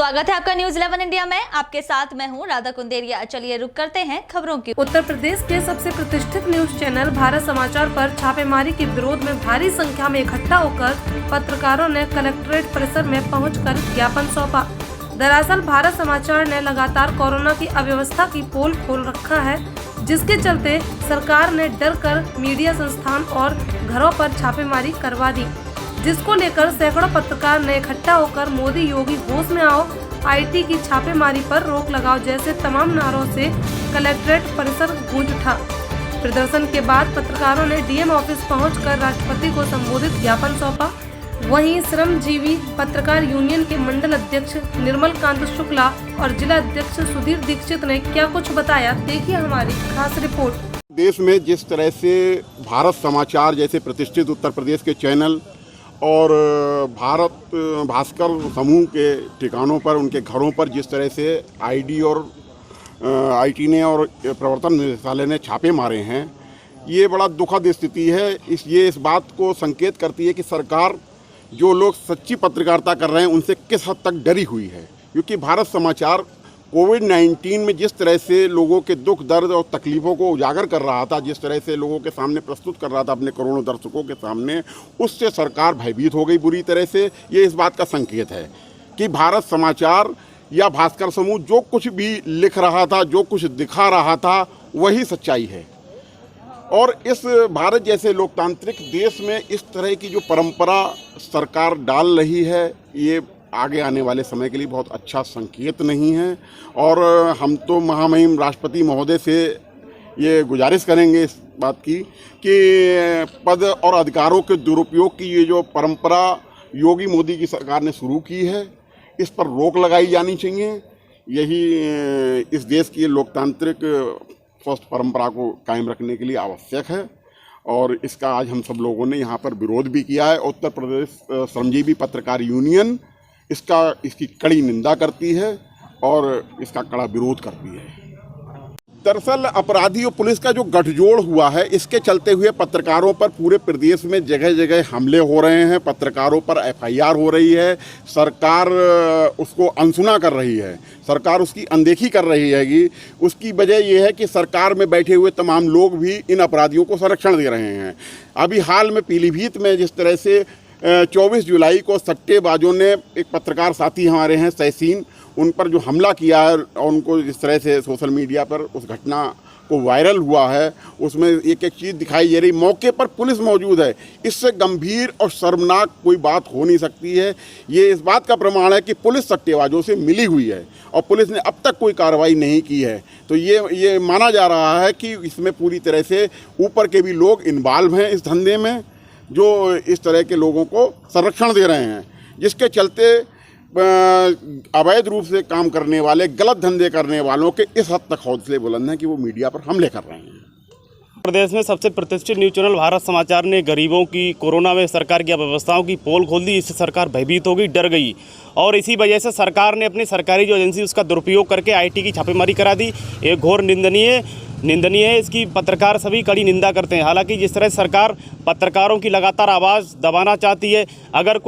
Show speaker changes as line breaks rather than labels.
स्वागत है आपका न्यूज़ 11 इंडिया में। आपके साथ मैं हूं राधा कुंदेरिया। चलिए रुक करते हैं खबरों की।
उत्तर प्रदेश के सबसे प्रतिष्ठित न्यूज चैनल भारत समाचार पर छापेमारी के विरोध में भारी संख्या में इकट्ठा होकर पत्रकारों ने कलेक्ट्रेट परिसर में पहुंचकर ज्ञापन सौंपा। दरअसल भारत समाचार ने लगातार कोरोना की अव्यवस्था की पोल खोल रखा है, जिसके चलते सरकार ने डर कर मीडिया संस्थान और घरों पर छापेमारी करवा दी, जिसको लेकर सैकड़ों पत्रकार ने इकट्ठा होकर मोदी योगी होश में आओ, आईटी की छापेमारी पर रोक लगाओ जैसे तमाम नारों से कलेक्ट्रेट परिसर गूंज उठा। प्रदर्शन के बाद पत्रकारों ने डीएम ऑफिस पहुंचकर राष्ट्रपति को संबोधित ज्ञापन सौंपा। वहीं श्रमजीवी पत्रकार यूनियन के मंडल अध्यक्ष निर्मल कांत शुक्ला और जिला अध्यक्ष सुधीर दीक्षित ने क्या कुछ बताया, देखिए हमारी खास रिपोर्ट।
देश में जिस तरह से भारत समाचार जैसे प्रतिष्ठित उत्तर प्रदेश के चैनल और भारत भास्कर समूह के ठिकानों पर, उनके घरों पर जिस तरह से आईडी और आईटी ने और प्रवर्तन निदेशालय ने छापे मारे हैं, ये बड़ा दुखद स्थिति है। ये इस बात को संकेत करती है कि सरकार जो लोग सच्ची पत्रकारिता कर रहे हैं उनसे किस हद तक डरी हुई है, क्योंकि भारत समाचार कोविड-19 में जिस तरह से लोगों के दुख दर्द और तकलीफ़ों को उजागर कर रहा था, जिस तरह से लोगों के सामने प्रस्तुत कर रहा था अपने करोड़ों दर्शकों के सामने, उससे सरकार भयभीत हो गई बुरी तरह से। ये इस बात का संकेत है कि भारत समाचार या भास्कर समूह जो कुछ भी लिख रहा था, जो कुछ दिखा रहा था, वही सच्चाई है। और इस भारत जैसे लोकतांत्रिक देश में इस तरह की जो परंपरा सरकार डाल रही है, ये आगे आने वाले समय के लिए बहुत अच्छा संकेत नहीं है। और हम तो महामहिम राष्ट्रपति महोदय से ये गुजारिश करेंगे इस बात की कि पद और अधिकारों के दुरुपयोग की ये जो परंपरा योगी मोदी की सरकार ने शुरू की है, इस पर रोक लगाई जानी चाहिए। यही इस देश की लोकतांत्रिक स्वस्थ परंपरा को कायम रखने के लिए आवश्यक है। और इसका आज हम सब लोगों ने यहाँ पर विरोध भी किया है। उत्तर प्रदेश श्रमजीवी पत्रकार यूनियन इसकी कड़ी निंदा करती है और इसका कड़ा विरोध करती है। दरअसल अपराधी और पुलिस का जो गठजोड़ हुआ है, इसके चलते हुए पत्रकारों पर पूरे प्रदेश में जगह जगह हमले हो रहे हैं, पत्रकारों पर एफआईआर हो रही है, सरकार उसको अनसुना कर रही है, सरकार उसकी अनदेखी कर रही है। उसकी वजह यह है कि सरकार में बैठे हुए तमाम लोग भी इन अपराधियों को संरक्षण दे रहे हैं। अभी हाल में पीलीभीत में जिस तरह से 24 जुलाई को सट्टेबाजों ने, एक पत्रकार साथी हमारे हैं तहसीन, उन पर जो हमला किया है और उनको जिस तरह से सोशल मीडिया पर उस घटना को वायरल हुआ है, उसमें एक एक चीज़ दिखाई दे रही, मौके पर पुलिस मौजूद है। इससे गंभीर और शर्मनाक कोई बात हो नहीं सकती है। ये इस बात का प्रमाण है कि पुलिस सट्टेबाजों से मिली हुई है और पुलिस ने अब तक कोई कार्रवाई नहीं की है। तो ये माना जा रहा है कि इसमें पूरी तरह से ऊपर के भी लोग इन्वॉल्व हैं इस धंधे में, जो इस तरह के लोगों को संरक्षण दे रहे हैं, जिसके चलते अवैध रूप से काम करने वाले, गलत धंधे करने वालों के इस हद तक हौसले बुलंद हैं कि वो मीडिया पर हमले कर रहे हैं।
प्रदेश में सबसे प्रतिष्ठित न्यूज चैनल भारत समाचार ने गरीबों की, कोरोना में सरकार की अव्यवस्थाओं की पोल खोल दी। इससे सरकार भयभीत हो गई, डर गई और इसी वजह से सरकार ने अपनी सरकारी जो एजेंसी उसका दुरुपयोग करके आईटी की छापेमारी करा दी। ये घोर निंदनीय है। इसकी पत्रकार सभी कड़ी निंदा करते हैं। हालांकि जिस तरह सरकार पत्रकारों की लगातार आवाज़ दबाना चाहती है, अगर कोई